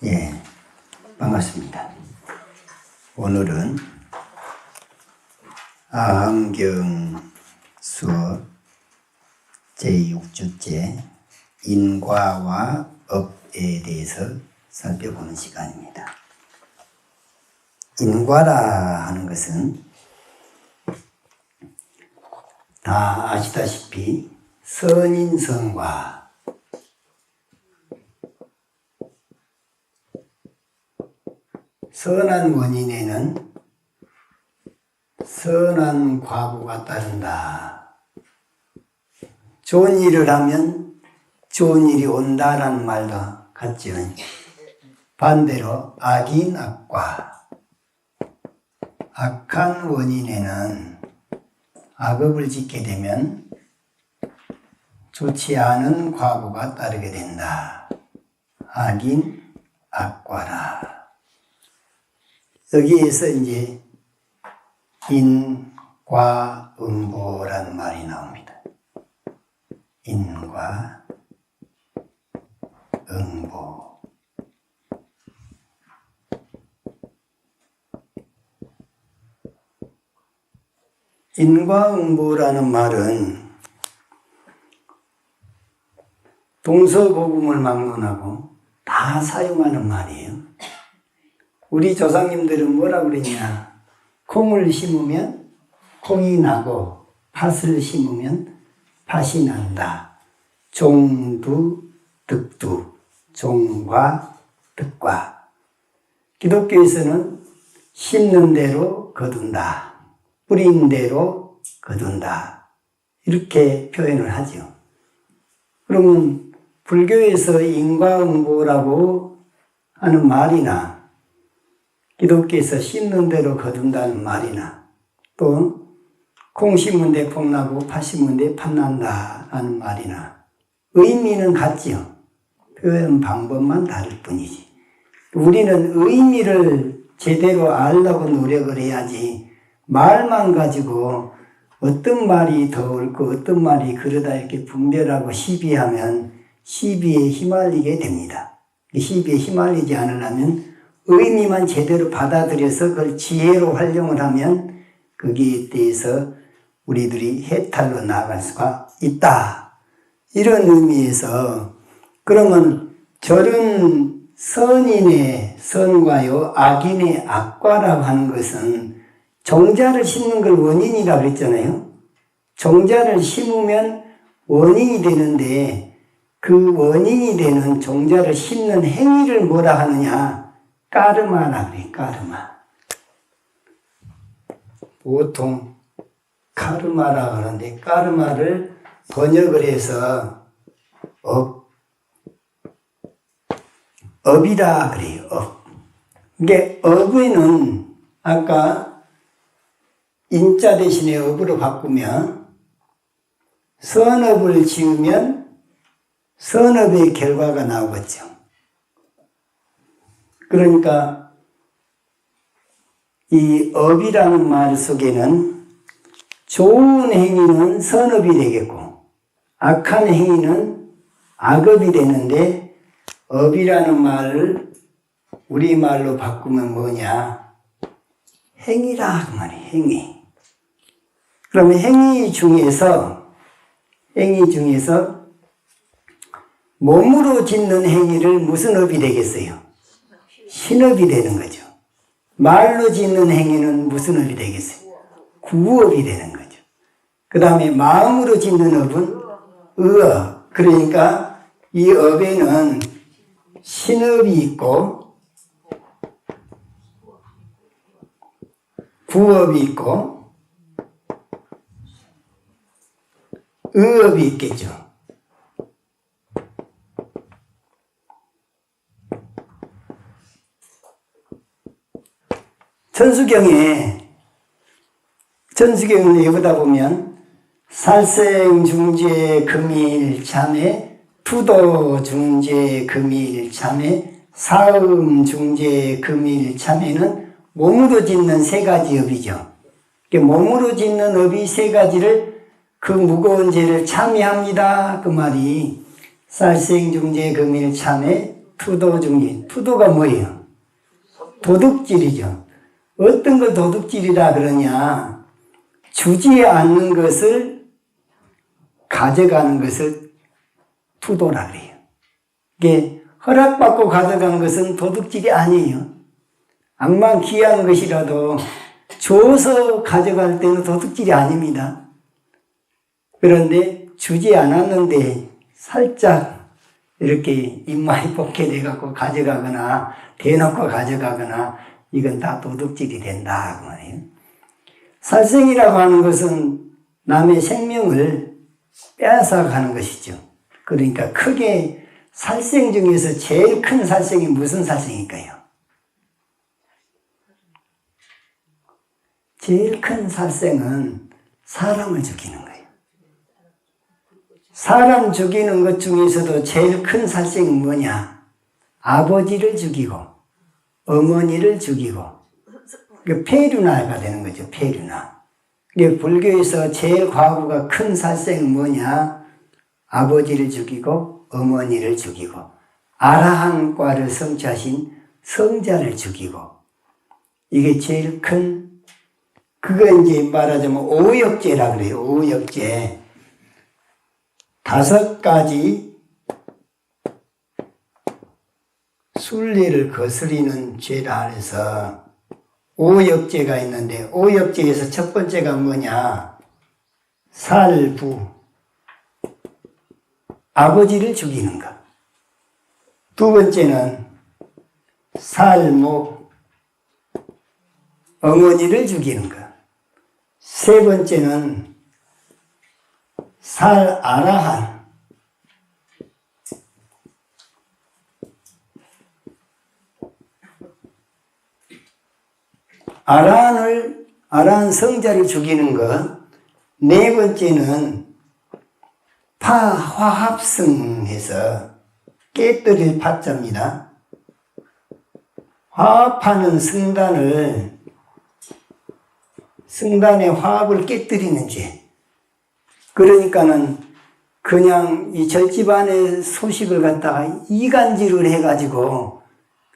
예, 반갑습니다. 오늘은 아함경 수업 제6주째 인과와 업에 대해서 살펴보는 시간입니다. 인과라 하는 것은 다 아시다시피 선인선과 선한 원인에는 선한 과보가 따른다. 좋은 일을 하면 좋은 일이 온다라는 말도 같죠. 반대로 악인 악과, 악한 원인에는 악업을 짓게 되면 좋지 않은 과보가 따르게 된다. 악인 악과라. 여기에서 이제 인과응보라는 말이 나옵니다. 인과 응보. 인과응보라는 말은 동서고금을 막론하고 다 사용하는 말이에요. 우리 조상님들은 뭐라 그랬냐? 콩을 심으면 콩이 나고 팥을 심으면 팥이 난다. 종두, 득두, 종과 득과. 기독교에서는 심는 대로 거둔다. 뿌린 대로 거둔다. 이렇게 표현을 하죠. 그러면 불교에서 인과응보라고 하는 말이나 기독교에서 심는 대로 거둔다는 말이나 또 콩 심은 데 콩 나고 팥 심은 데 팥 난다라는 말이나 의미는 같지요. 표현 방법만 다를 뿐이지. 우리는 의미를 제대로 알려고 노력을 해야지 말만 가지고 어떤 말이 더 옳고 어떤 말이 그러다 이렇게 분별하고 시비하면 시비에 휘말리게 됩니다. 시비에 휘말리지 않으려면 의미만 제대로 받아들여서 그걸 지혜로 활용을 하면 거기에 대해서 우리들이 해탈로 나아갈 수가 있다. 이런 의미에서 그러면 저런 선인의 선과요 악인의 악과라고 하는 것은 종자를 심는 걸 원인이라고 그랬잖아요. 종자를 심으면 원인이 되는데 그 원인이 되는 종자를 심는 행위를 뭐라 하느냐? 까르마라 그래, 까르마. 보통 카르마라 하는데 까르마를 번역을 해서 업이라 그래요, 업. 이게 업에는 아까 인자 대신에 업으로 바꾸면 선업을 지으면 선업의 결과가 나오겠죠. 그러니까 이 업이라는 말 속에는 좋은 행위는 선업이 되겠고 악한 행위는 악업이 되는데 업이라는 말을 우리말로 바꾸면 뭐냐? 행위라 그 말이에요. 행위. 그러면 행위 중에서 몸으로 짓는 행위를 무슨 업이 되겠어요? 신업이 되는 거죠. 말로 짓는 행위는 무슨 업이 되겠어요? 구업이 되는 거죠. 그 다음에 마음으로 짓는 업은 의업. 그러니까 이 업에는 신업이 있고 구업이 있고 의업이 있겠죠. 천수경을 읽다 보면 살생 중재 금일 참회, 투도 중재 금일 참회, 사음 중재 금일 참회는 몸으로 짓는 세 가지 업이죠. 몸으로 짓는 업이 세 가지를 그 무거운 죄를 참여합니다. 그 말이 살생중죄 금일 참회 투도중죄. 투도가 뭐예요? 도둑질이죠. 어떤 걸 도둑질이라 그러냐? 주지 않는 것을 가져가는 것을 투도라 그래요. 이게 허락받고 가져간 것은 도둑질이 아니에요. 암만 귀한 것이라도 줘서 가져갈 때는 도둑질이 아닙니다. 그런데 주지 않았는데 살짝 이렇게 입마에 뽑게 돼갖고 가져가거나 대놓고 가져가거나 이건 다 도둑질이 된다 그 말이에요. 살생이라고 하는 것은 남의 생명을 빼앗아가는 것이죠. 그러니까 크게 살생 중에서 제일 큰 살생이 무슨 살생일까요? 제일 큰 살생은 사람을 죽이는 거예요. 사람 죽이는 것 중에서도 제일 큰 살생이 뭐냐? 아버지를 죽이고 어머니를 죽이고 폐륜화가 되는 거죠. 폐륜화. 불교에서 제일 과거가 큰 살생은 뭐냐? 아버지를 죽이고 어머니를 죽이고 아라한과를 성취하신 성자를 죽이고 이게 제일 큰 그거 이제 말하자면 오역죄라 그래요. 오역죄. 5가지 순리를 거스리는 죄라 해서 오역죄가 있는데 오역죄에서 첫 번째가 뭐냐? 살부. 아버지를 죽이는 것. 두 번째는 살목. 어머니를 죽이는 것. 세 번째는 살아라한. 아라한 성자를 죽이는 것. 네 번째는 화합승해서 깨뜨릴 파자입니다. 화합하는 성단의 화합을 깨뜨리는 죄. 그러니까는 그냥 이 절집안의 소식을 갖다가 이간질을 해가지고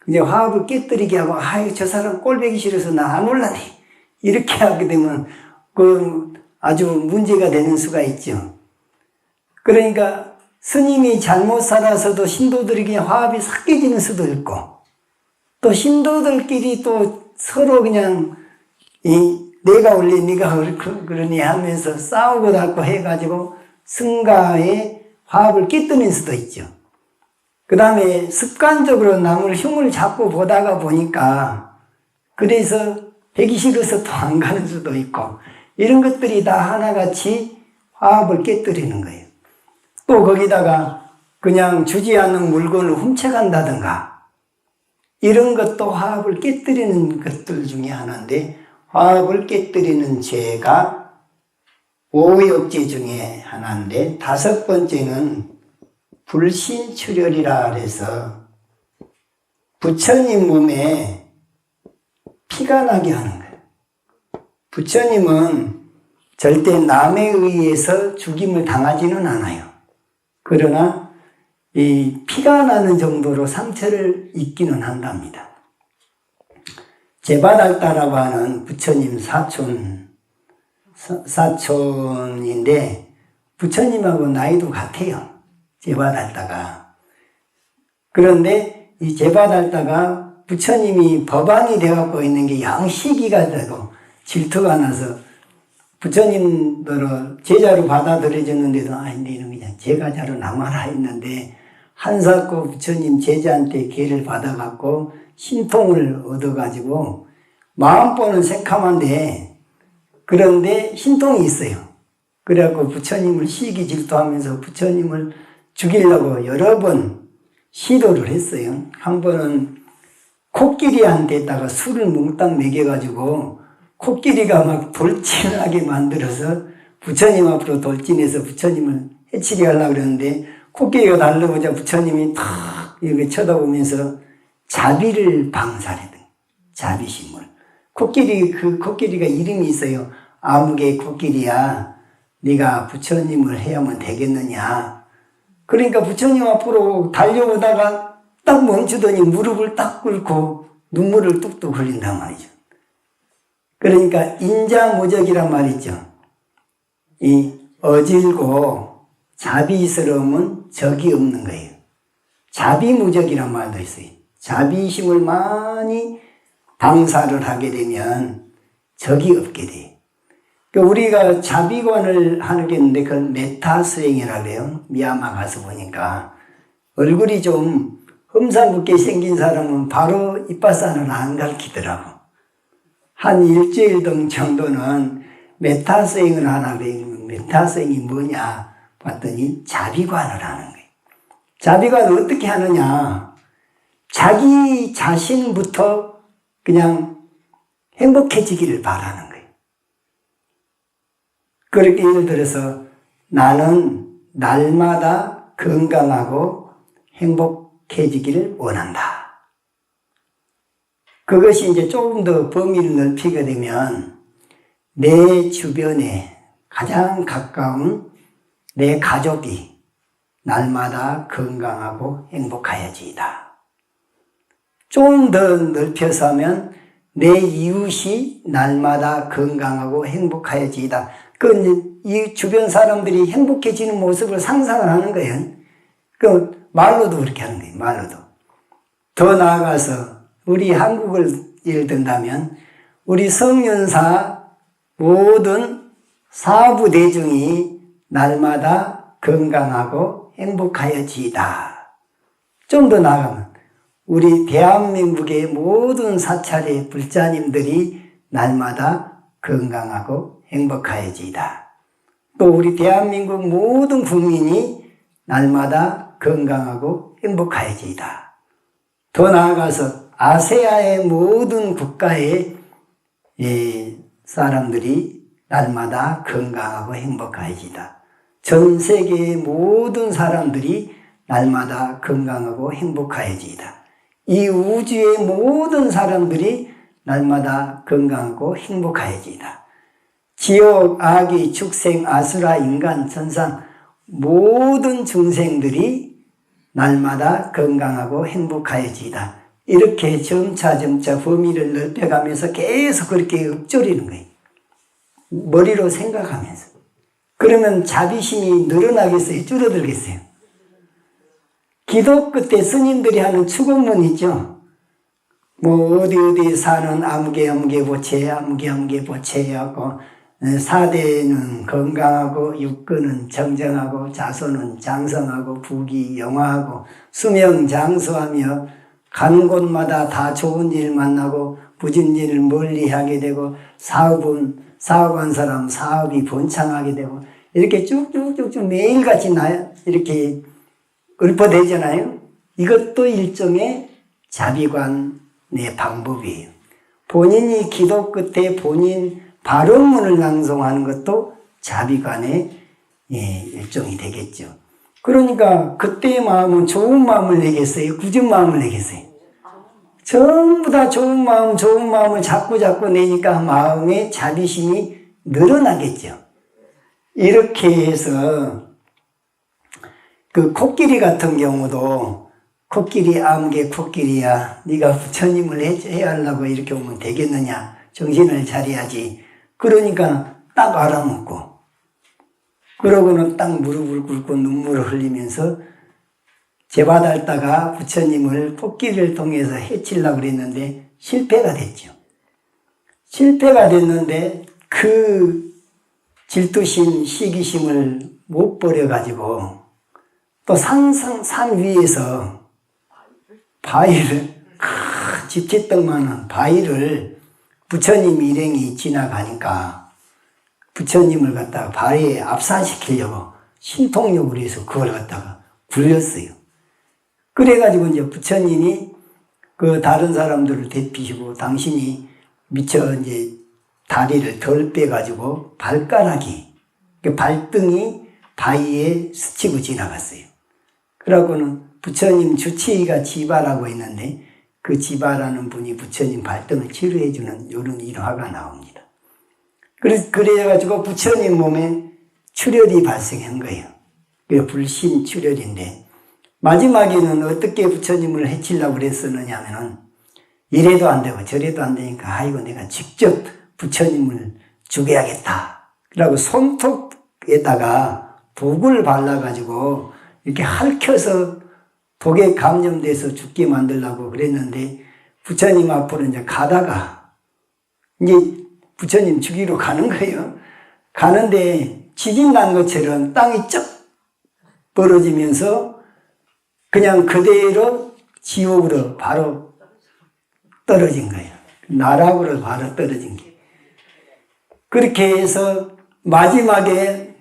이제 화합을 깨뜨리게 하고 아유 저 사람 꼴보기 싫어서 나 안 올라네 이렇게 하게 되면 그 아주 문제가 되는 수가 있죠. 그러니까 스님이 잘못 살아서도 신도들이 그냥 화합이 싹 깨지는 수도 있고 또 신도들끼리 또 서로 그냥 내가 올리 네가 그러니 하면서 싸우고 닫고 해가지고 승가의 화합을 깨뜨릴 수도 있죠. 그 다음에 습관적으로 남을 흉을 자꾸 보다가 보니까 그래서 배기 싫어서 또 안 가는 수도 있고 이런 것들이 다 하나같이 화합을 깨뜨리는 거예요. 또 거기다가 그냥 주지 않은 물건을 훔쳐간다든가 이런 것도 화합을 깨뜨리는 것들 중에 하나인데 화합을 깨뜨리는 죄가 오역죄 중에 하나인데 5번째는 불신출혈이라 해서 부처님 몸에 피가 나게 하는 거예요. 부처님은 절대 남에 의해서 죽임을 당하지는 않아요. 그러나 이 피가 나는 정도로 상처를 입기는 한답니다. 제바달다라고 하는 부처님 사촌인데 부처님하고 나이도 같아요. 제바달다가. 그런데 이 제바달다가 부처님이 법왕이 되어갖고 있는 게 영 시기가 되고 질투가 나서 부처님들을 제자로 받아들여졌는데도 아닌데 이런 그냥 제가자로 남아라 했는데 한사코 부처님 제자한테 계를 받아갖고 신통을 얻어가지고 마음보는 새카만데 그런데 신통이 있어요. 그래갖고 부처님을 시기 질투하면서 부처님을 죽이려고 여러 번 시도를 했어요. 한 번은 코끼리한테다가 술을 몽땅 먹여가지고 코끼리가 막 돌진하게 만들어서 부처님 앞으로 돌진해서 부처님을 해치게 하려고 그러는데 코끼리가 날라오자 부처님이 탁 이렇게 쳐다보면서 자비를 방사했던 자비심을. 그 코끼리가 이름이 있어요. 아무개 코끼리야. 네가 부처님을 해야만 되겠느냐. 그러니까 부처님 앞으로 달려오다가 딱 멈추더니 무릎을 딱 꿇고 눈물을 뚝뚝 흘린단 말이죠. 그러니까 인자무적이란 말이죠. 이 어질고 자비스러움은 적이 없는 거예요. 자비무적이란 말도 있어요. 자비심을 많이 방사를 하게 되면 적이 없게 돼요. 그러니까 우리가 자비관을 하는 게 있는데 그걸 메타수행이라고 해요. 미얀마 가서 보니까 얼굴이 좀 험상궂게 생긴 사람은 바로 이빠산을 안 가르치더라고. 한 일주일 정도는 메타수행을 하나 그래요. 메타수행이 뭐냐 봤더니 자비관을 하는 거예요. 자비관을 어떻게 하느냐. 자기 자신부터 그냥 행복해지기를 바라는 거예요. 그렇게 예를 들어서 나는 날마다 건강하고 행복해지기를 원한다. 그것이 이제 조금 더 범위를 넓히게 되면 내 주변에 가장 가까운 내 가족이 날마다 건강하고 행복하여지이다. 좀 더 넓혀서 하면 내 이웃이 날마다 건강하고 행복하여지이다. 이 주변 사람들이 행복해지는 모습을 상상을 하는 거예요. 그 말로도 그렇게 하는 거예요. 말로도. 더 나아가서 우리 한국을 예를 든다면 우리 성윤사 모든 사부 대중이 날마다 건강하고 행복하여지이다. 좀 더 나아가면 우리 대한민국의 모든 사찰의 불자님들이 날마다 건강하고 행복하여지이다. 또 우리 대한민국 모든 국민이 날마다 건강하고 행복하여지이다. 더 나아가서 아세아의 모든 국가의 사람들이 날마다 건강하고 행복하여지이다. 전 세계의 모든 사람들이 날마다 건강하고 행복하여지이다. 이 우주의 모든 사람들이 날마다 건강하고 행복하여지이다. 지옥, 아기, 축생, 아수라, 인간, 천상 모든 중생들이 날마다 건강하고 행복하여지이다. 이렇게 점차 범위를 넓혀가면서 계속 그렇게 읊조리는 거예요. 머리로 생각하면서. 그러면 자비심이 늘어나겠어요? 줄어들겠어요? 기도 끝에 스님들이 하는 축원문 있죠? 뭐 어디 사는 아무개 보채 아무개 보채 하고 사대는 건강하고 육근은 정정하고 자손은 장성하고 부귀 영화하고 수명 장수하며 가는 곳마다 다 좋은 일 만나고 부진 일을 멀리하게 되고 사업한 사람 사업이 번창하게 되고 이렇게 쭉쭉쭉쭉 매일같이 이렇게 읊어대잖아요. 이것도 일종의 자비관의 방법이에요. 본인이 기도 끝에 본인 발언문을 낭송하는 것도 자비관의 일종이 되겠죠. 그러니까 그때의 마음은 좋은 마음을 내겠어요? 굳은 마음을 내겠어요? 전부 다 좋은 마음을 자꾸 내니까 마음의 자비심이 늘어나겠죠. 이렇게 해서 그 코끼리 같은 경우도 코끼리 아무개 코끼리야 네가 부처님을 해야 하려고 이렇게 오면 되겠느냐 정신을 차려야지. 그러니까 딱 알아먹고 그러고는 딱 무릎을 꿇고 눈물을 흘리면서 제받았다가 부처님을 코끼리를 통해서 해치려고 그랬는데 실패가 됐죠. 실패가 됐는데 그 질투심 시기심을 못 버려가지고 또 산 위에서 바위를 집채떡만한 바위를 부처님 일행이 지나가니까 부처님을 갖다가 바위에 압사시키려고 신통력으로 해서 그걸 갖다가 굴렸어요. 그래가지고 이제 부처님이 그 다른 사람들을 대피시고 당신이 미처 이제 다리를 덜 빼가지고 발가락이 발등이 바위에 스치고 지나갔어요. 그러고는 부처님 주치의가 지바라고 있는데 그 지바라는 분이 부처님 발등을 치료해주는 이런 일화가 나옵니다. 그래가지고 부처님 몸에 출혈이 발생한 거예요. 그게 불신출혈인데 마지막에는 어떻게 부처님을 해치려고 그랬었느냐 하면은 이래도 안 되고 저래도 안 되니까 아이고 내가 직접 부처님을 죽여야겠다. 그러고 손톱에다가 독을 발라가지고 이렇게 핥혀서 독에 감염돼서 죽게 만들려고 그랬는데 부처님 앞으로 이제 가다가 이제 부처님 죽이러 가는 거예요. 가는데 지진 난 것처럼 땅이 쩍 벌어지면서 그냥 그대로 지옥으로 바로 떨어진 거예요. 나락으로 바로 떨어진 게. 그렇게 해서 마지막에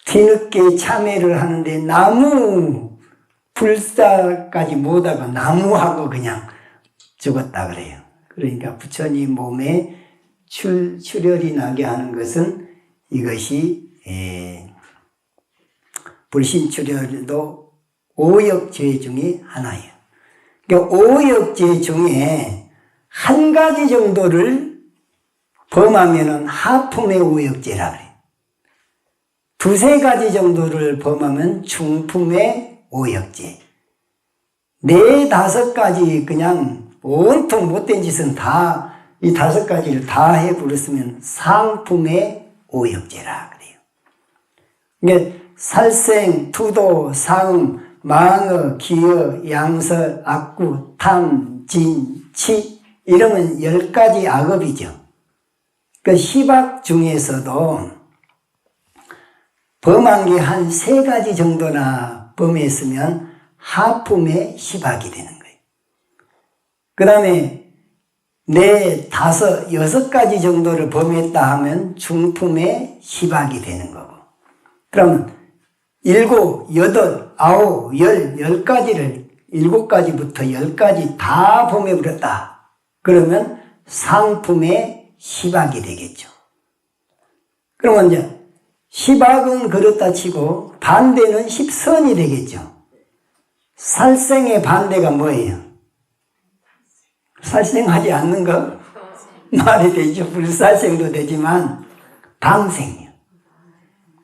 뒤늦게 참회를 하는데 나무 불사까지 못하고 나무하고 그냥 죽었다 그래요. 그러니까 부처님 몸에 출혈이 나게 하는 것은 이것이 불신출혈도 오역죄 중에 하나예요. 그러니까 오역죄 중에 한 가지 정도를 범하면은 하품의 오역죄라 그래요. 두세 가지 정도를 범하면 중품의 오역죄. 네, 다섯 가지 그냥 온통 못된 짓은 다 이 다섯 가지를 다 해버렸으면 상품의 오역죄라 그래요. 그러니까 살생, 투도, 사음, 망어, 기어, 양설, 악구, 탐, 진, 치 이러면 10가지 악업이죠. 그 희박 중에서도 범한 게 한 3가지 정도나 범했으면 하품의 희박이 되는 거예요. 그 다음에 4, 5, 6가지 정도를 범했다 하면 중품의 희박이 되는 거고. 그러면 7, 8, 9, 10가지를 7가지부터 10가지 다 범해버렸다. 그러면 상품의 희박이 되겠죠. 그러면 이제 희박은 그렇다 치고 반대는 십선이 되겠죠. 살생의 반대가 뭐예요? 살생하지 않는 거? 말이 되죠. 불살생도 되지만 방생이요.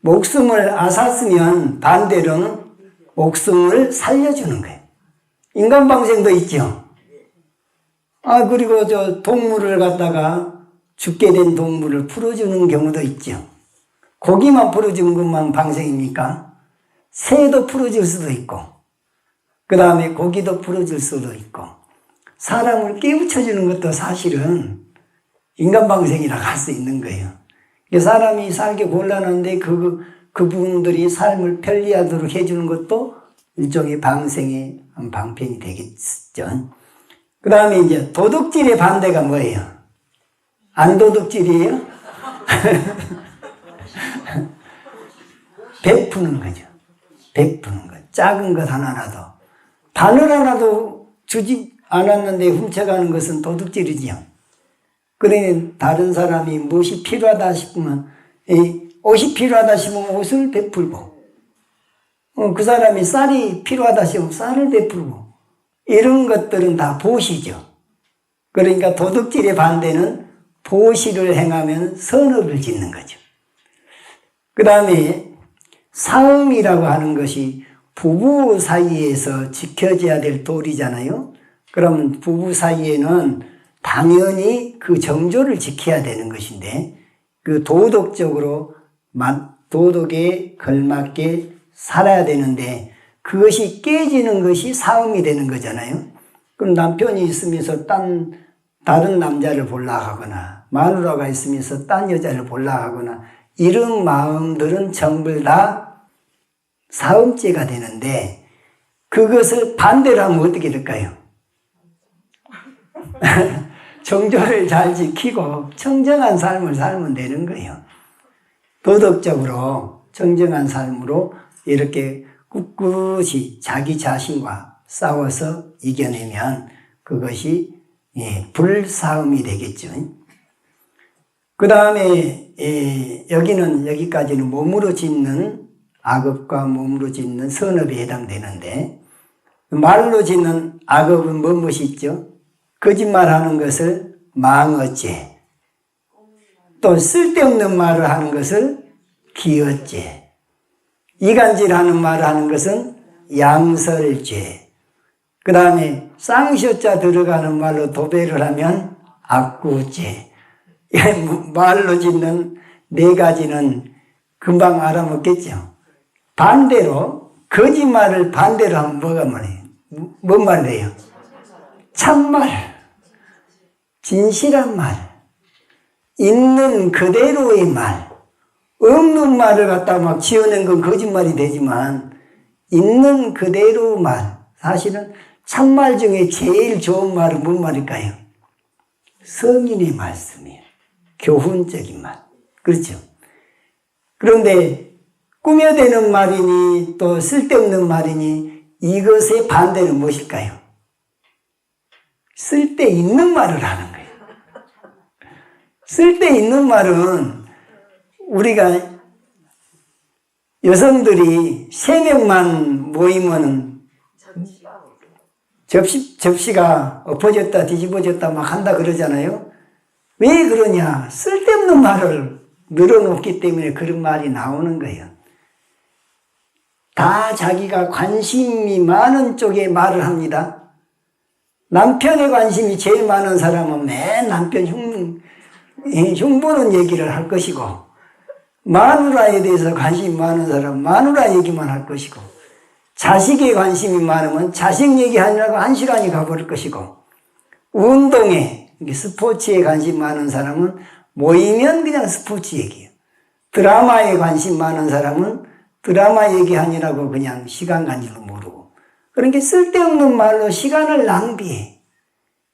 목숨을 앗았으면 반대로는 목숨을 살려주는 거예요. 인간방생도 있죠. 그리고 동물을 갖다가 죽게 된 동물을 풀어주는 경우도 있죠. 고기만 풀어주는 것만 방생입니까? 새도 풀어줄 수도 있고, 그 다음에 고기도 풀어줄 수도 있고, 사람을 깨우쳐주는 것도 사실은 인간방생이라고 할 수 있는 거예요. 사람이 살기 곤란한데 그분들이 삶을 편리하도록 해주는 것도 일종의 방생의 한 방편이 되겠죠. 그 다음에 이제 도둑질의 반대가 뭐예요? 안 도둑질이에요? 베푸는 거죠. 베푸는 것. 작은 것 하나라도. 바늘 하나도 주지 않았는데 훔쳐가는 것은 도둑질이지요. 그러니 다른 사람이 무엇이 필요하다 싶으면, 옷이 필요하다 싶으면 옷을 베풀고, 그 사람이 쌀이 필요하다 싶으면 쌀을 베풀고, 이런 것들은 다 보시죠. 그러니까 도둑질의 반대는 보시를 행하면 선업을 짓는 거죠. 그 다음에 사음이라고 하는 것이 부부 사이에서 지켜져야 될 도리잖아요. 그러면 부부 사이에는 당연히 그 정조를 지켜야 되는 것인데 그 도덕적으로 도덕에 걸맞게 살아야 되는데 그것이 깨지는 것이 사음이 되는 거잖아요. 그럼 남편이 있으면서 다른 남자를 보려 하거나 마누라가 있으면서 딴 여자를 보려 하거나 이런 마음들은 전부 다 사음죄가 되는데 그것을 반대로 하면 어떻게 될까요? 정조를 잘 지키고 청정한 삶을 살면 되는 거예요. 도덕적으로 청정한 삶으로 이렇게 꿋꿋이 자기 자신과 싸워서 이겨내면 그것이 불사음이 되겠죠. 그 다음에 여기까지는 몸으로 짓는 악업과 몸으로 짓는 선업에 해당되는데 말로 짓는 악업은 무엇이 있죠? 거짓말하는 것을 망어죄, 또 쓸데없는 말을 하는 것을 기어죄. 이간질하는 말을 하는 것은 양설죄. 그 다음에 쌍시자 들어가는 말로 도배를 하면 악구죄. 말로 짓는 네 가지는 금방 알아먹겠죠. 반대로 거짓말을 반대로 하면 뭐가 말이에요? 뭔 말이에요? 참말, 진실한 말, 있는 그대로의 말. 없는 말을 갖다 막 지어낸 건 거짓말이 되지만 있는 그대로 말. 사실은 참말 중에 제일 좋은 말은 뭔 말일까요? 성인의 말씀이에요. 교훈적인 말. 그렇죠? 그런데 꾸며대는 말이니 또 쓸데없는 말이니 이것의 반대는 무엇일까요? 쓸데있는 말을 하는 거예요. 쓸데있는 말은 우리가 여성들이 3명만 모이면 접시가 엎어졌다 뒤집어졌다 막 한다 그러잖아요. 왜 그러냐? 쓸데없는 말을 늘어놓기 때문에 그런 말이 나오는 거예요. 다 자기가 관심이 많은 쪽에 말을 합니다. 남편의 관심이 제일 많은 사람은 맨 남편 흉보는 얘기를 할 것이고, 마누라에 대해서 관심이 많은 사람은 마누라 얘기만 할 것이고, 자식에 관심이 많으면 자식 얘기하느라고 1시간이 가버릴 것이고, 운동에, 스포츠에 관심 많은 사람은 모이면 그냥 스포츠 얘기예요. 드라마에 관심 많은 사람은 드라마 얘기하느라고 그냥 시간 간 줄도 모르고. 그러니까 쓸데없는 말로 시간을 낭비해.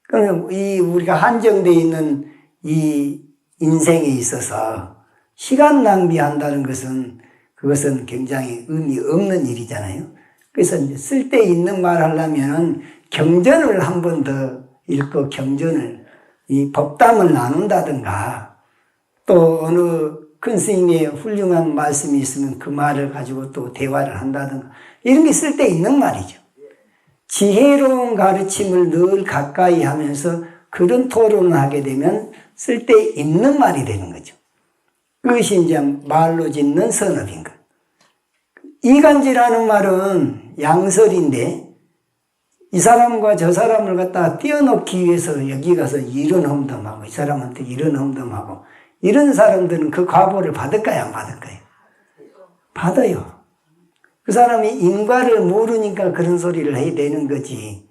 그러면 우리가 한정되어 있는 이 인생에 있어서 시간 낭비한다는 것은 그것은 굉장히 의미 없는 일이잖아요. 그래서 이제 쓸데있는 말 하려면 경전을 한 번 더 읽고 경전을, 이 법담을 나눈다든가, 또 어느 큰 스님의 훌륭한 말씀이 있으면 그 말을 가지고 또 대화를 한다든가, 이런 게 쓸데있는 말이죠. 지혜로운 가르침을 늘 가까이 하면서 그런 토론을 하게 되면 쓸데있는 말이 되는 거죠. 그것이 이제 말로 짓는 선업인 것. 이간질하는 말은 양설인데, 이 사람과 저 사람을 갖다가 띄워놓기 위해서 여기 가서 이런 험담하고 이 사람한테 이런 험담하고, 이런 사람들은 그 과보를 받을까요, 안 받을까요? 받아요. 그 사람이 인과를 모르니까 그런 소리를 해야 되는 거지.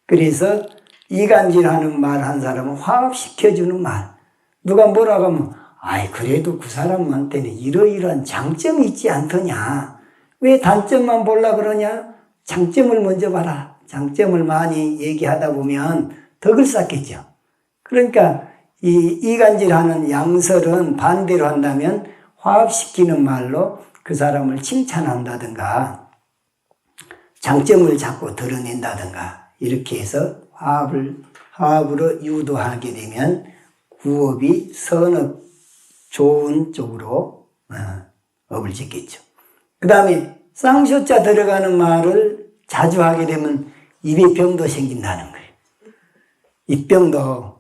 그래서 이간질하는 말 한 사람은 화합시켜주는 말. 누가 뭐라고 하면, 아이, 그래도 그 사람한테는 이러이러한 장점이 있지 않더냐. 왜 단점만 보려고 그러냐? 장점을 먼저 봐라. 장점을 많이 얘기하다 보면 덕을 쌓겠죠. 그러니까 이 이간질하는 양설은 반대로 한다면 화합시키는 말로 그 사람을 칭찬한다든가 장점을 자꾸 드러낸다든가 이렇게 해서 화합으로 유도하게 되면 구업이 선업 좋은 쪽으로 업을 짓겠죠. 그 다음에 쌍쇼자 들어가는 말을 자주 하게 되면 입에 병도 생긴다는 거예요. 입병도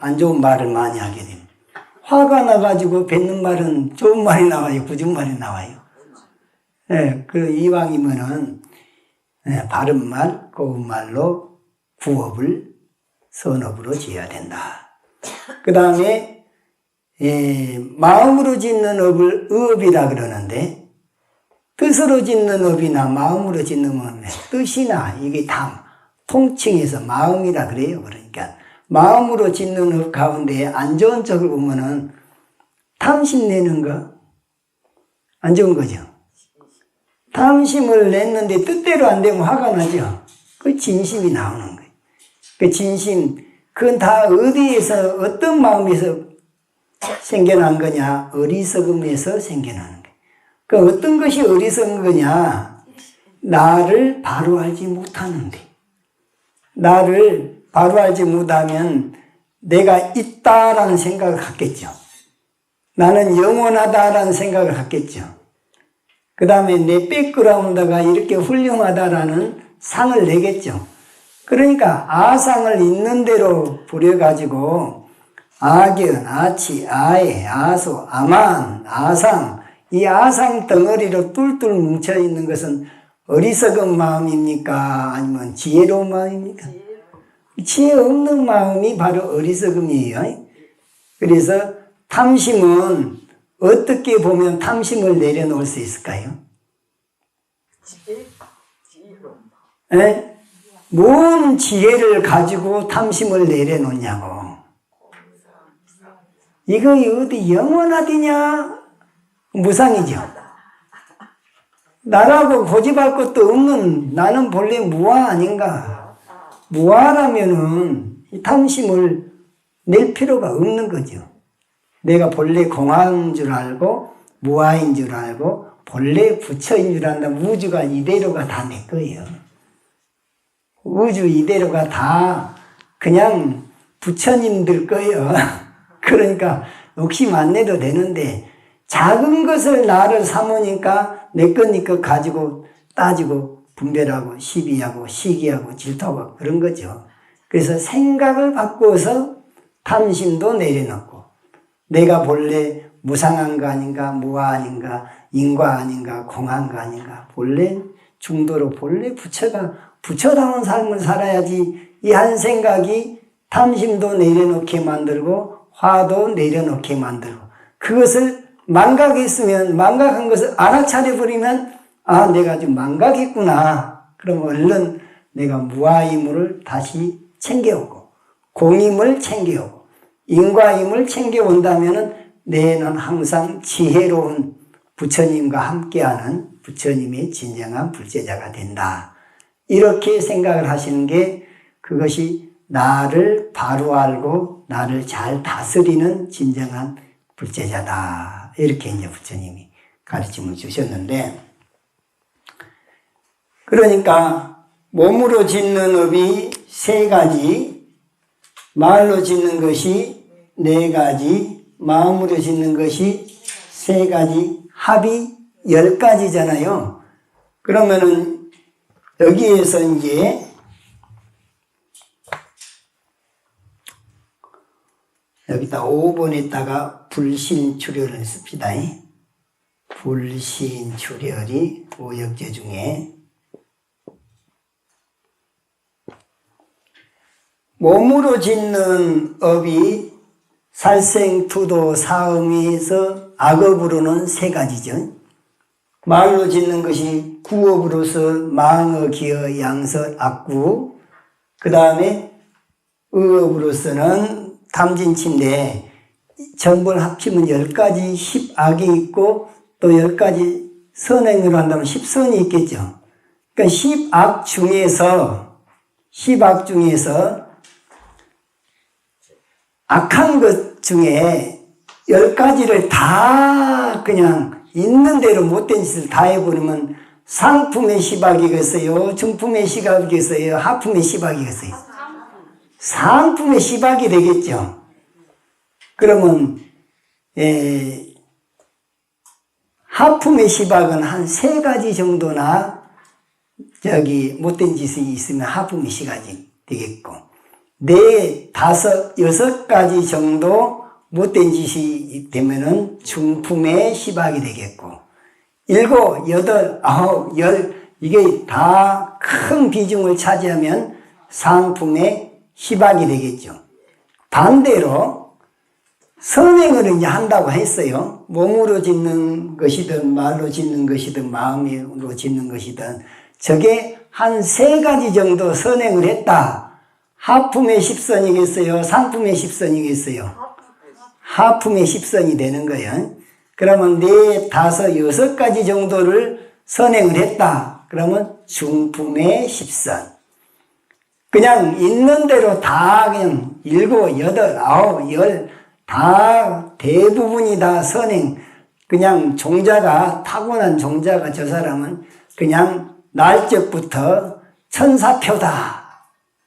안 좋은 말을 많이 하게 됩니다. 화가 나가지고 뱉는 말은 좋은 말이 나와요? 굳은 말이 나와요? 네, 이왕이면은, 바른 말, 고운 말로 구업을 선업으로 지어야 된다. 그 다음에, 마음으로 짓는 업을 의업이라 그러는데, 뜻으로 짓는 업이나 마음으로 짓는 업의 뜻이나 이게 다 통칭해서 마음이라 그래요. 그러니까 마음으로 짓는 업 가운데 안 좋은 쪽을 보면은 탐심 내는 거 안 좋은 거죠. 탐심을 냈는데 뜻대로 안 되면 화가 나죠. 그 진심이 나오는 거예요. 그 진심, 그건 다 어디에서 어떤 마음에서 생겨난 거냐? 어리석음에서 생겨나는 거예요. 그 어떤 것이 어리석은 거냐? 나를 바로 알지 못하는데. 나를 바로 알지 못하면 내가 있다라는 생각을 갖겠죠. 나는 영원하다라는 생각을 갖겠죠. 그 다음에 내 백그라운드가 이렇게 훌륭하다라는 상을 내겠죠. 그러니까 아상을 있는 대로 부려가지고 아견, 아치, 아에, 아소, 아만, 아상, 이 아상 덩어리로 뚫뚫 뭉쳐 있는 것은 어리석은 마음입니까? 아니면 지혜로운 마음입니까? 지혜 없는 마음이 바로 어리석음이에요. 그래서 탐심은 어떻게 보면 탐심을 내려놓을 수 있을까요? 네? 뭔 지혜를 가지고 탐심을 내려놓냐고. 이거 어디 영원하디냐? 무상이죠. 나라고 고집할 것도 없는 나는 본래 무아 아닌가. 무아라면은 탐심을 낼 필요가 없는 거죠. 내가 본래 공화인 줄 알고 무아인 줄 알고 본래 부처인 줄 안다면 우주가 이대로가 다 내 거예요. 우주 이대로가 다 그냥 부처님들 거예요. 그러니까 욕심 안 내도 되는데 작은 것을 나를 삼으니까 내 거니까 가지고 따지고 분별하고 시비하고 시기하고 질투하고 그런 거죠. 그래서 생각을 바꾸어서 탐심도 내려놓고 내가 본래 무상한 거 아닌가 무아 아닌가 인과 아닌가 공한 거 아닌가 본래 중도로 본래 부처다운 삶을 살아야지 이 한 생각이 탐심도 내려놓게 만들고 화도 내려놓게 만들고 그것을 망각했으면 망각한 것을 알아차려버리면 아 내가 좀 망각했구나. 그럼 얼른 내가 무아임을 다시 챙겨오고 공임을 챙겨오고 인과임을 챙겨온다면 내는 항상 지혜로운 부처님과 함께하는 부처님의 진정한 불제자가 된다. 이렇게 생각을 하시는 게 그것이 나를 바로 알고 나를 잘 다스리는 진정한 불제자다. 이렇게 이제 부처님이 가르침을 주셨는데, 그러니까 몸으로 짓는 업이 3가지, 말로 짓는 것이 4가지, 마음으로 짓는 것이 3가지, 합이 10가지잖아요. 그러면은 여기에서 이제 여기다 5번에다가 불신출혈을 씁시다. 불신출혈이 5역제 중에 몸으로 짓는 업이 살생투도 사음에서 악업으로는 3가지죠. 말로 짓는 것이 구업으로서 망어, 기어, 양서, 악구. 그 다음에 의업으로서는 탐진치인데 전부를 합치면 10가지 10악이 있고 또 10가지 선행으로 한다면 10선이 있겠죠. 그러니까 10악 중에서 악한 것 중에 10가지를 다 그냥 있는 대로 못된 짓을 다 해버리면 상품의 10악이겠어요? 중품의 10악이겠어요? 하품의 10악이겠어요? 상품의 10악이 되겠죠. 그러면 하품의 10악은 한 3가지 정도나 못된 짓이 있으면 하품의 10가지 되겠고 4, 5, 6가지 정도 못된 짓이 되면은 중품의 10악이 되겠고 7, 8, 9, 10 이게 다 큰 비중을 차지하면 상품의 10악이 되겠죠. 반대로 선행을 이제 한다고 했어요. 몸으로 짓는 것이든 말로 짓는 것이든 마음으로 짓는 것이든 저게 한 3가지 정도 선행을 했다. 하품의 10선이겠어요? 상품의 10선이겠어요? 하품의 10선이 되는 거예요. 그러면 4, 5, 6가지 정도를 선행을 했다. 그러면 중품의 10선. 그냥 있는 대로 다 그냥 7, 8, 9, 10 다 대부분이 다 선행. 그냥 종자가 타고난 종자가 저 사람은 그냥 날적부터 천사표다.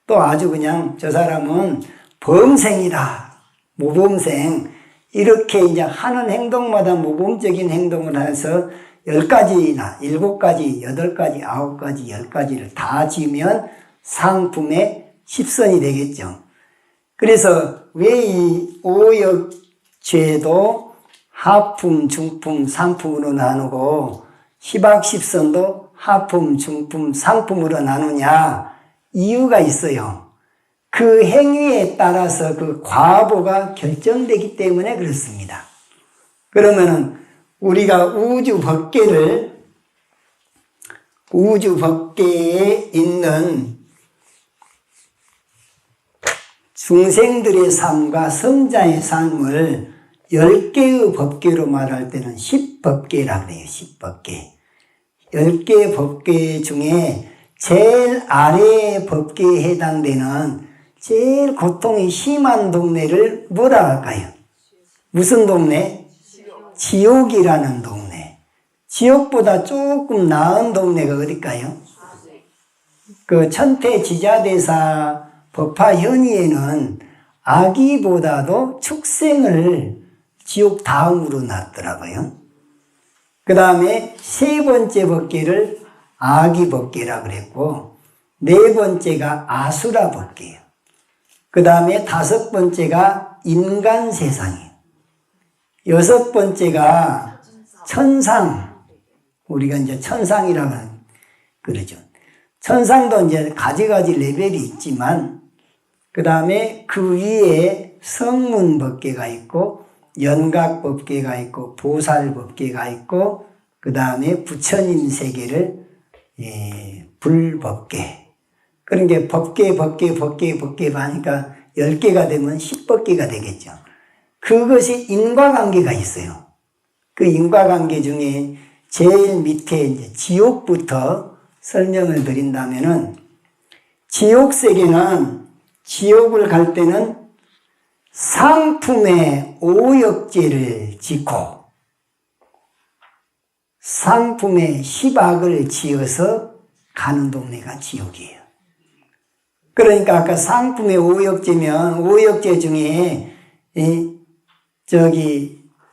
또 아주 그냥 저 사람은 범생이다. 모범생. 이렇게 이제 하는 행동마다 모범적인 행동을 해서 10가지나 7가지, 8가지, 9가지, 10가지를 다 지으면 상품의 10선이 되겠죠. 그래서 왜 이 오역죄도 하품, 중품, 상품으로 나누고 시박십선도 하품, 중품, 상품으로 나누냐? 이유가 있어요. 그 행위에 따라서 그 과보가 결정되기 때문에 그렇습니다. 그러면은 우리가 우주 법계에 있는 중생들의 삶과 성자의 삶을 10개의 법계로 말할 때는 10법계라고 해요. 10법계. 10개의 법계 중에 제일 아래의 법계에 해당되는 제일 고통이 심한 동네를 뭐라 할까요? 무슨 동네? 지옥이라는 동네. 지옥보다 조금 나은 동네가 어딜까요? 그 천태지자대사 법화현의에는 아기보다도 축생을 지옥 다음으로 놨더라고요. 그 다음에 세 번째 법계를 아기 법계라고 그랬고, 네 번째가 아수라 법계예요. 그 다음에 다섯 번째가 인간 세상이에요. 여섯 번째가 천상. 우리가 이제 천상이라고 그러죠. 천상도 이제 가지가지 레벨이 있지만, 그 다음에 그 위에 성문 법계가 있고, 연각 법계가 있고, 보살 법계가 있고, 그 다음에 부처님 세계를 불법계. 그런 게 법계 하니까 10개가 되면 10법계가 되겠죠. 그것이 인과관계가 있어요. 그 인과관계 중에 제일 밑에 이제 지옥부터 설명을 드린다면은, 지옥세계는 지옥을 갈 때는 상품의 오역죄를 짓고 상품의 시박을 지어서 가는 동네가 지옥이에요. 그러니까 아까 상품의 오역죄면 오역죄 중에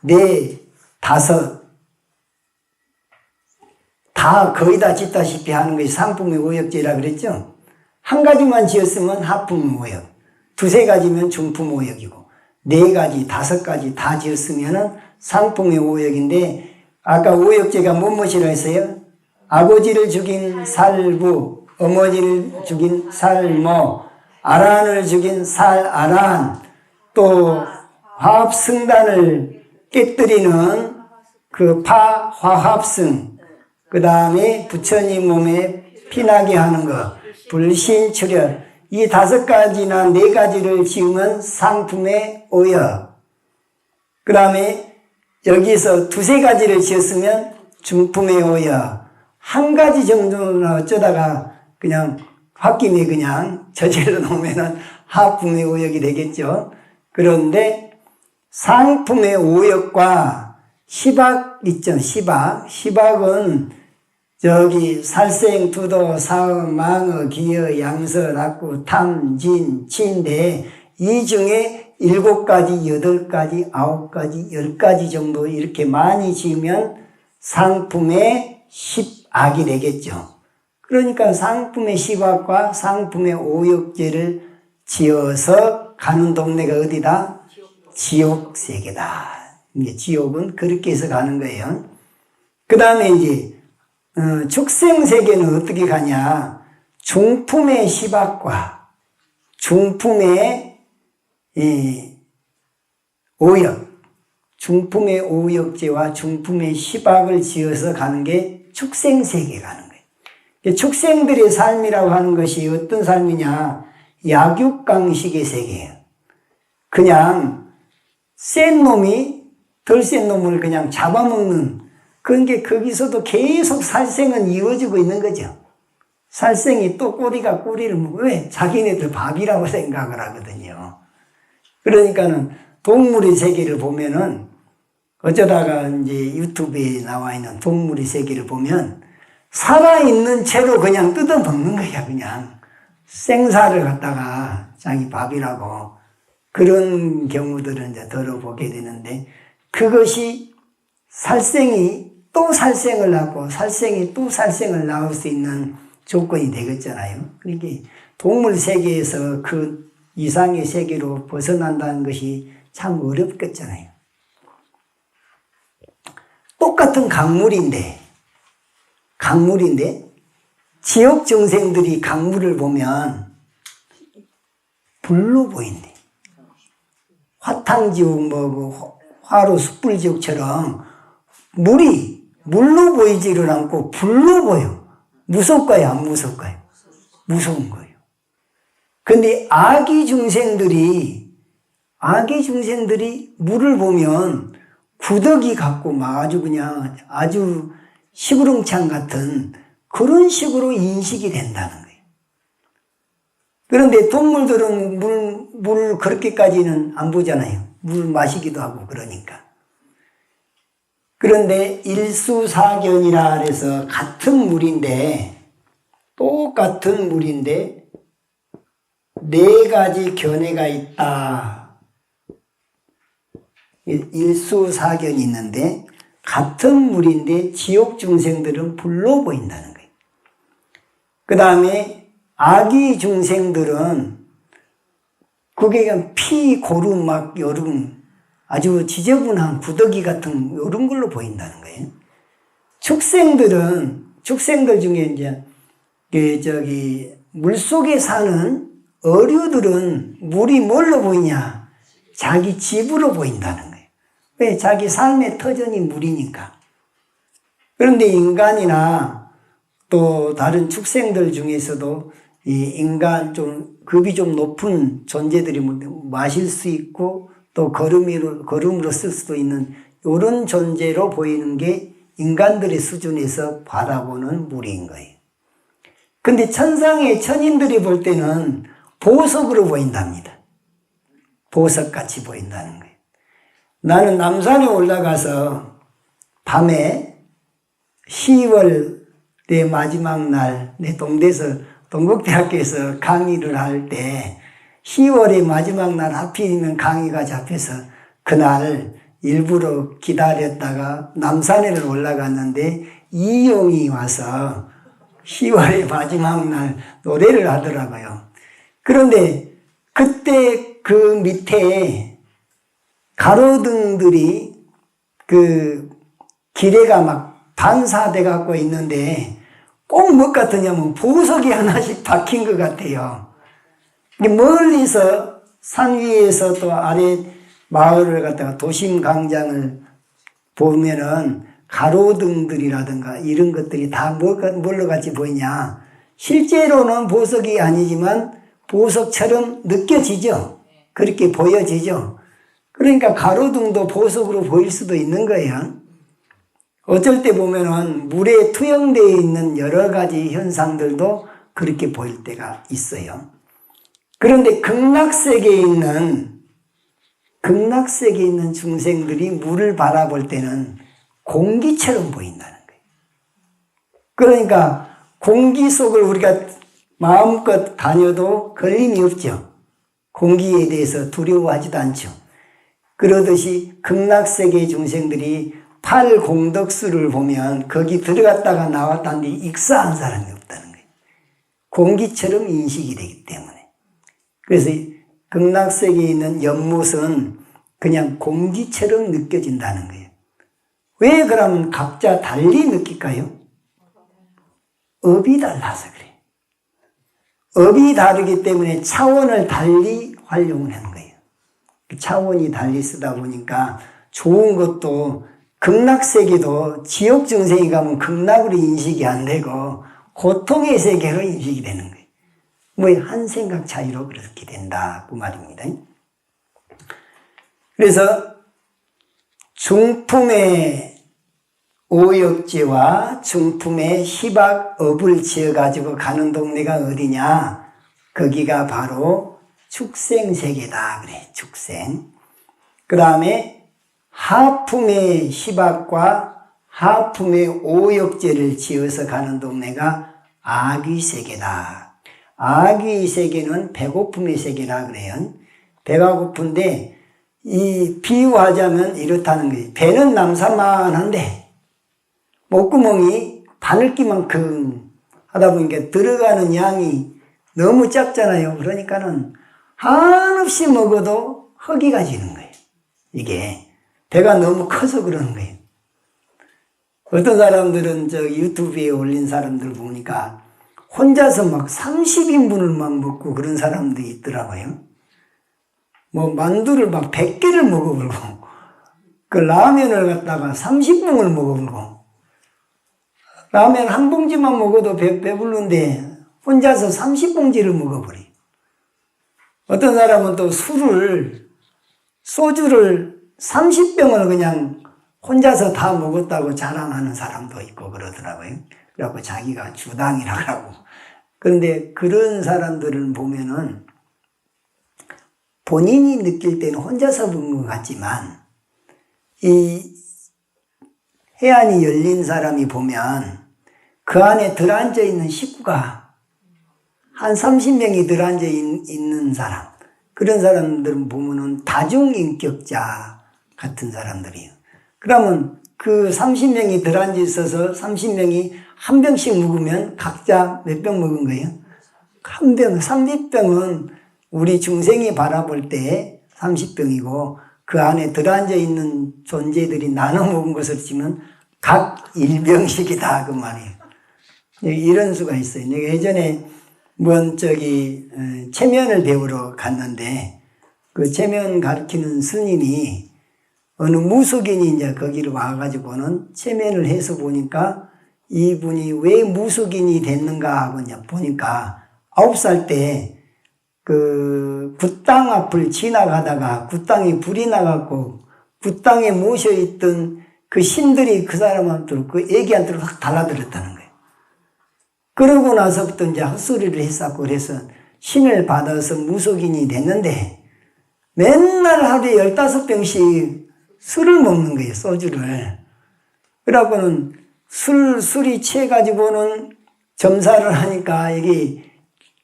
네, 다섯 다 거의 다 짓다시피 하는 것이 상품의 오역죄라 그랬죠. 한 가지만 지었으면 하품 오역, 두세 가지면 중품 오역이고, 네 가지, 다섯 가지 다 지었으면 상품의 오역인데, 아까 오역죄가 무엇이라 했어요? 아버지를 죽인 살부, 어머니를 죽인 살모, 아란을 죽인 살아란, 또 화합승단을 깨뜨리는 그 화합승, 그 다음에 부처님 몸에 피나게 하는 것, 불신출혈, 이 다섯 가지나 네 가지를 지으면 상품의 오역. 그 다음에 여기서 두세 가지를 지었으면 중품의 오역. 한 가지 정도는 어쩌다가 그냥 홧김에 그냥 저질러 놓으면 하품의 오역이 되겠죠. 그런데 상품의 오역과 시박 있죠. 시박은 살생, 투도, 사음, 망어, 기어, 양서, 낙구, 탐, 진, 치인데, 이 중에 7가지, 8가지, 9가지, 10가지 정도 이렇게 많이 지으면 상품의 10악이 되겠죠. 그러니까 상품의 10악과 상품의 오역죄를 지어서 가는 동네가 어디다? 지옥세계다. 이제 지옥은 그렇게 해서 가는 거예요. 그 다음에 이제 축생세계는 어떻게 가냐? 중품의 시박과 중품의 오역, 중품의 오역죄와 중품의 시박을 지어서 가는 게 축생세계에 가는 거예요. 축생들의 삶이라고 하는 것이 어떤 삶이냐? 약육강식의 세계예요. 그냥 센 놈이 덜 센 놈을 그냥 잡아먹는, 그런 게 거기서도 계속 살생은 이어지고 있는 거죠. 살생이 또 꼬리가 꼬리를 먹고, 왜? 자기네들 밥이라고 생각을 하거든요. 그러니까는 동물의 세계를 보면은, 어쩌다가 이제 유튜브에 나와 있는 동물의 세계를 보면, 살아있는 채로 그냥 뜯어먹는 거야, 그냥. 생사를 갖다가 자기 밥이라고. 그런 경우들은 이제 들어보게 되는데, 그것이 살생이 또 살생을 하고 살생이 또 살생을 낳을 수 있는 조건이 되겠잖아요. 그러니까 동물 세계에서 그 이상의 세계로 벗어난다는 것이 참 어렵겠잖아요. 똑같은 강물인데 지옥 정생들이 강물을 보면 불로 보인대. 화탕지옥, 화로 숯불지옥처럼 물이 물로 보이지를 않고 불로 보여. 무섭까요? 안 무섭까요? 무서운 거예요. 근데 아기 중생들이 물을 보면 구더기 같고 아주 시구렁창 같은 그런 식으로 인식이 된다는 거예요. 그런데 동물들은 물 그렇게까지는 안 보잖아요. 물 마시기도 하고 그러니까. 그런데 일수사견이라 해서 똑같은 물인데 네 가지 견해가 있다. 일수사견이 있는데 같은 물인데 지옥 중생들은 불로 보인다는 거예요. 그 다음에 아기 중생들은 그게 그냥 피, 고름, 여름 아주 지저분한 구더기 같은 이런 걸로 보인다는 거예요. 축생들 중에 이제 물속에 사는 어류들은 물이 뭘로 보이냐? 자기 집으로 보인다는 거예요. 왜? 자기 삶의 터전이 물이니까. 그런데 인간이나 또 다른 축생들 중에서도 이 인간 급이 좀 높은 존재들이 마실 수 있고 또 걸음으로 쓸 수도 있는 이런 존재로 보이는 게 인간들의 수준에서 바라보는 물인 거예요. 근데 천인들이 볼 때는 보석으로 보인답니다. 보석같이 보인다는 거예요. 나는 남산에 올라가서 밤에 10월의 마지막 날 내 동국대학교에서 강의를 할 때 10월의 마지막 날 하필이면 강의가 잡혀서 그날 일부러 기다렸다가 남산에를 올라갔는데 이용이 와서 10월의 마지막 날 노래를 하더라고요. 그런데 그때 그 밑에 가로등들이 기레가 막 반사돼 갖고 있는데 꼭 뭐 같으냐면 보석이 하나씩 박힌 것 같아요. 멀리서 산 위에서 또 아래 마을을 갖다가 도심 광장을 보면은 가로등들이라든가 이런 것들이 다 뭘로 같이 보이냐. 실제로는 보석이 아니지만 보석처럼 느껴지죠. 그렇게 보여지죠. 그러니까 가로등도 보석으로 보일 수도 있는 거예요. 어쩔 때 보면은 물에 투영되어 있는 여러 가지 현상들도 그렇게 보일 때가 있어요. 그런데 극락세계에 있는 중생들이 물을 바라볼 때는 공기처럼 보인다는 거예요. 그러니까 공기 속을 우리가 마음껏 다녀도 걸림이 없죠. 공기에 대해서 두려워하지도 않죠. 그러듯이 극락세계의 중생들이 팔공덕수를 보면 거기 들어갔다가 나왔다는데 익사한 사람이 없다는 거예요. 공기처럼 인식이 되기 때문에. 그래서 극락세계에 있는 연못은 그냥 공기처럼 느껴진다는 거예요. 왜 그러면 각자 달리 느낄까요? 업이 달라서 그래요. 업이 다르기 때문에 차원을 달리 활용을 하는 거예요. 차원이 달리 쓰다 보니까 좋은 것도 극락세계도 지옥 중생이 가면 극락으로 인식이 안 되고 고통의 세계로 인식이 되는 거예요. 뭐 한 생각 차이로 그렇게 된다 그 말입니다. 그래서 중품의 오역지와 중품의 희박업을 지어가지고 가는 동네가 어디냐? 거기가 바로 축생세계다 그래. 축생. 그 다음에 하품의 희박과 하품의 오역제를 지어서 가는 동네가 아귀세계다. 아귀세계는 배고픔의 세계라 그래요. 배가 고픈데 이 비유하자면 이렇다는 거예요. 배는 남산만한데 목구멍이 바늘기만큼 하다 보니까 들어가는 양이 너무 작잖아요. 그러니까는 한없이 먹어도 허기가 지는 거예요. 이게 배가 너무 커서 그러는 거예요. 어떤 사람들은 저 유튜브에 올린 사람들 보니까 혼자서 막 30인분을 막 먹고 그런 사람들이 있더라고요. 뭐 만두를 막 100개를 먹어버리고 그 라면을 갖다가 30봉을 먹어버리고 라면 한 봉지만 먹어도 배부른데 혼자서 30봉지를 먹어버려요. 어떤 사람은 또 소주를 30병을 그냥 혼자서 다 먹었다고 자랑하는 사람도 있고 그러더라고요. 그래갖고 자기가 주당이라고 하고. 그런데 그런 사람들을 보면은 본인이 느낄 때는 혼자서 먹는 것 같지만 이 해안이 열린 사람이 보면 그 안에 들어앉아 있는 식구가 한 30명이 들어앉아 있는 사람, 그런 사람들은 보면은 다중인격자 같은 사람들이에요. 그러면 그 30명이 들어앉아 있어서 30명이 한 병씩 먹으면 각자 몇 병 먹은 거예요? 한 병, 30병은 우리 중생이 바라볼 때 30병이고 그 안에 들어앉아 있는 존재들이 나눠 먹은 것을 치면 각 1병씩이다 그 말이에요. 이런 수가 있어요. 내가 예전에 체면을 배우러 갔는데 그 체면 가르치는 스님이 어느 무속인이 이제 거기를 와가지고는 체면을 해서 보니까 이분이 왜 무속인이 됐는가 하고 이제 보니까 9살 때 그 굿땅 앞을 지나가다가 굿땅에 불이 나갖고 굿땅에 모셔있던 그 신들이 그 사람한테 그 애기한테 확 달라들었다는 거예요. 그러고 나서부터 이제 헛소리를 했었고 그래서 신을 받아서 무속인이 됐는데 맨날 하루에 15병씩 술을 먹는 거예요, 소주를. 그래갖고는 술이 취해가지고는 점사를 하니까 이게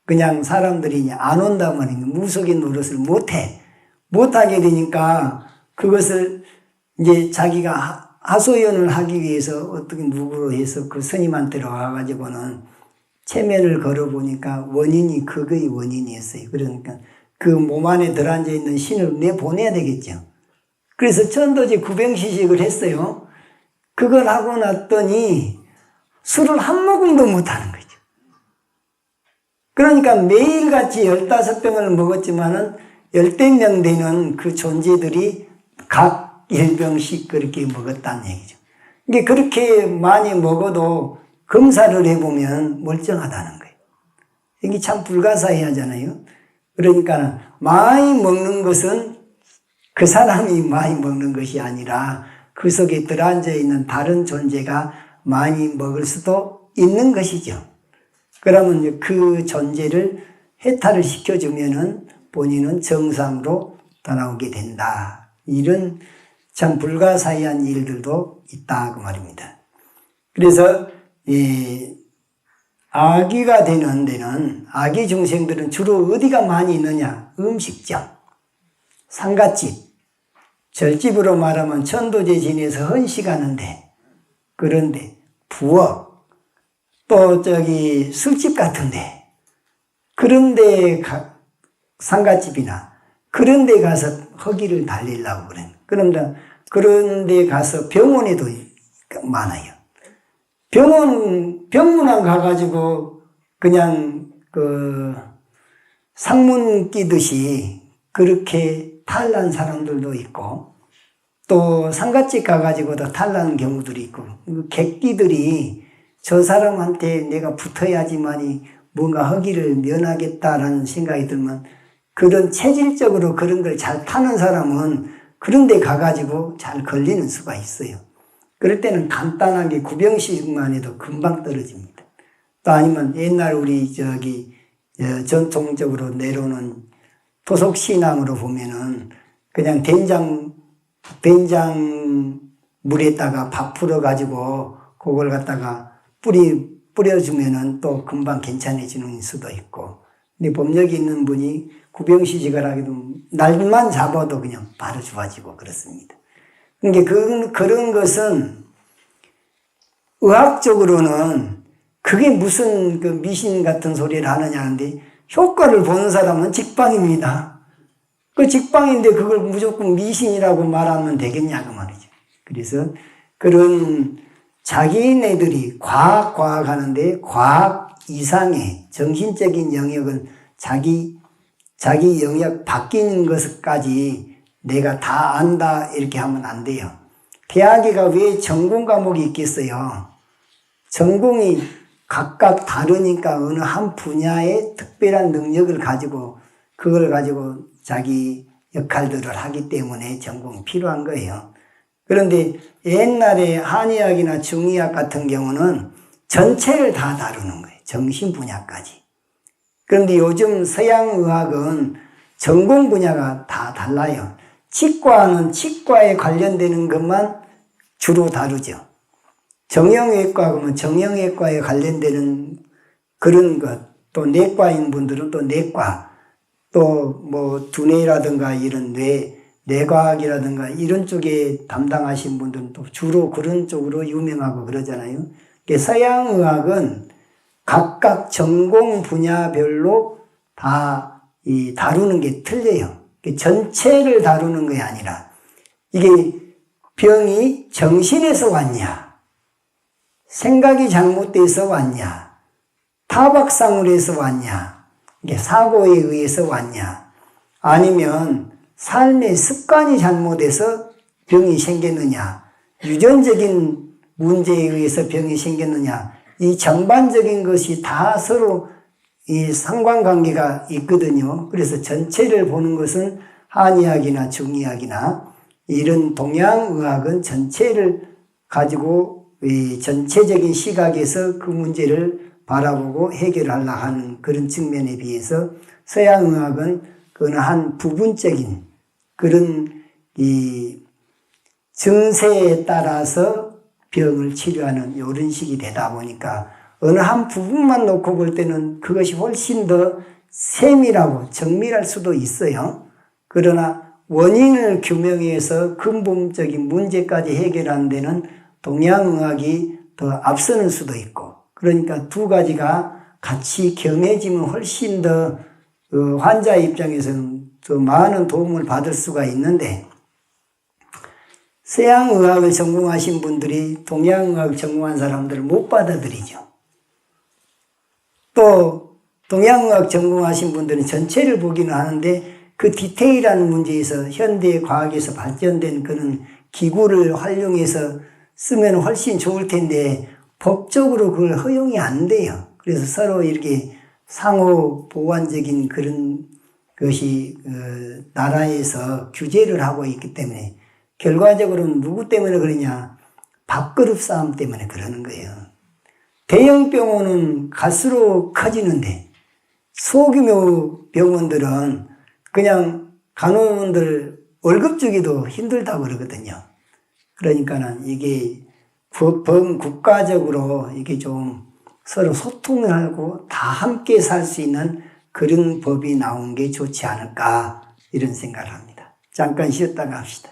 그냥 사람들이 안 온단 말이에요. 무속인 노릇을 못하게 되니까 그것을 이제 자기가 하소연을 하기 위해서 어떻게 누구로 해서 그 스님한테로 와가지고는 체면을 걸어보니까 원인이 그거의 원인이었어요. 그러니까 그 몸 안에 들어앉아 있는 신을 내보내야 되겠죠. 그래서 천도제 구병시식을 했어요. 그걸 하고 났더니 술을 한 모금도 못하는 거죠. 그러니까 매일같이 15병을 먹었지만은 10명 되는 그 존재들이 각 1병씩 그렇게 먹었다는 얘기죠. 이게 그렇게 많이 먹어도 검사를 해보면 멀쩡하다는 거예요. 이게 참 불가사의하잖아요. 그러니까 많이 먹는 것은 그 사람이 많이 먹는 것이 아니라 그 속에 들어앉아 있는 다른 존재가 많이 먹을 수도 있는 것이죠. 그러면 그 존재를 해탈을 시켜주면은 본인은 정상으로 돌아오게 된다. 이런 참 불가사의한 일들도 있다 그 말입니다. 그래서 아기가 되는 데는 아기 중생들은 주로 어디가 많이 있느냐? 음식점, 상갓집, 절집으로 말하면 천도제 지내서 헌시가는데, 그런데 부엌, 또 술집 같은데, 그런데 상갓집이나 그런데 가서 허기를 달리려고 그래. 그런데 그런데 가서 병원에도 많아요. 병문안 가가지고 그냥 상문 끼듯이 그렇게 탈난 사람들도 있고, 또 상갓집 가가지고도 탈난 경우들이 있고, 객기들이 저 사람한테 내가 붙어야지만이 뭔가 허기를 면하겠다라는 생각이 들면 그런 체질적으로 그런 걸 잘 타는 사람은 그런 데 가가지고 잘 걸리는 수가 있어요. 그럴 때는 간단하게 구병식만 해도 금방 떨어집니다. 또 아니면 옛날 우리 전통적으로 내려오는 토속신앙으로 보면은 그냥 된장 물에다가 밥 풀어가지고 그걸 갖다가 뿌려주면은 또 금방 괜찮아지는 수도 있고. 근데 법력이 있는 분이 구병시식을 하게 되면 날만 잡아도 그냥 바로 좋아지고 그렇습니다. 그러니까 그런 것은 의학적으로는 그게 무슨 그 미신 같은 소리를 하느냐 하는데 효과를 보는 사람은 직방입니다. 그 직방인데 그걸 무조건 미신이라고 말하면 되겠냐 그 말이죠. 그래서 그런 자기네들이 과학 하는데 과학 이상의 정신적인 영역은 자기 영역 바뀌는 것까지 내가 다 안다 이렇게 하면 안 돼요. 대학에가 왜 전공 과목이 있겠어요? 전공이 각각 다르니까 어느 한 분야의 특별한 능력을 가지고 그걸 가지고 자기 역할들을 하기 때문에 전공이 필요한 거예요. 그런데 옛날에 한의학이나 중의학 같은 경우는 전체를 다 다루는 거예요. 정신 분야까지. 그런데 요즘 서양의학은 전공 분야가 다 달라요. 치과는 치과에 관련되는 것만 주로 다루죠. 정형외과 그러면 정형외과에 관련되는 그런 것, 또 내과인 분들은 또 내과, 또 뭐 두뇌라든가 이런 뇌과학이라든가 이런 쪽에 담당하신 분들은 또 주로 그런 쪽으로 유명하고 그러잖아요. 서양의학은 각각 전공 분야별로 다 다루는 게 틀려요. 전체를 다루는 게 아니라 이게 병이 정신에서 왔냐, 생각이 잘못돼서 왔냐, 타박상으로 해서 왔냐, 이게 사고에 의해서 왔냐, 아니면 삶의 습관이 잘못해서 병이 생겼느냐, 유전적인 문제에 의해서 병이 생겼느냐, 이 전반적인 것이 다 서로 이 상관관계가 있거든요. 그래서 전체를 보는 것은 한의학이나 중의학이나 이런 동양의학은 전체를 가지고 이 전체적인 시각에서 그 문제를 바라보고 해결하려 하는 그런 측면에 비해서 서양의학은 그건 한 부분적인 그런 이 증세에 따라서 병을 치료하는 이런 식이 되다 보니까 어느 한 부분만 놓고 볼 때는 그것이 훨씬 더 세밀하고 정밀할 수도 있어요. 그러나 원인을 규명해서 근본적인 문제까지 해결하는 데는 동양의학이 더 앞서는 수도 있고, 그러니까 두 가지가 같이 겸해지면 훨씬 더 환자 입장에서는 더 많은 도움을 받을 수가 있는데, 서양의학을 전공하신 분들이 동양의학 전공한 사람들을 못 받아들이죠. 또 동양의학 전공하신 분들은 전체를 보기는 하는데 그 디테일한 문제에서 현대 과학에서 발전된 그런 기구를 활용해서 쓰면 훨씬 좋을 텐데 법적으로 그걸 허용이 안 돼요. 그래서 서로 이렇게 상호 보완적인 그런 것이 나라에서 규제를 하고 있기 때문에 결과적으로는 누구 때문에 그러냐? 밥그릇 싸움 때문에 그러는 거예요. 대형 병원은 갈수록 커지는데 소규모 병원들은 그냥 간호원들 월급 주기도 힘들다고 그러거든요. 그러니까는 이게 국가적으로 이게 좀 서로 소통을 하고 다 함께 살 수 있는 그런 법이 나온 게 좋지 않을까 이런 생각을 합니다. 잠깐 쉬었다가 합시다.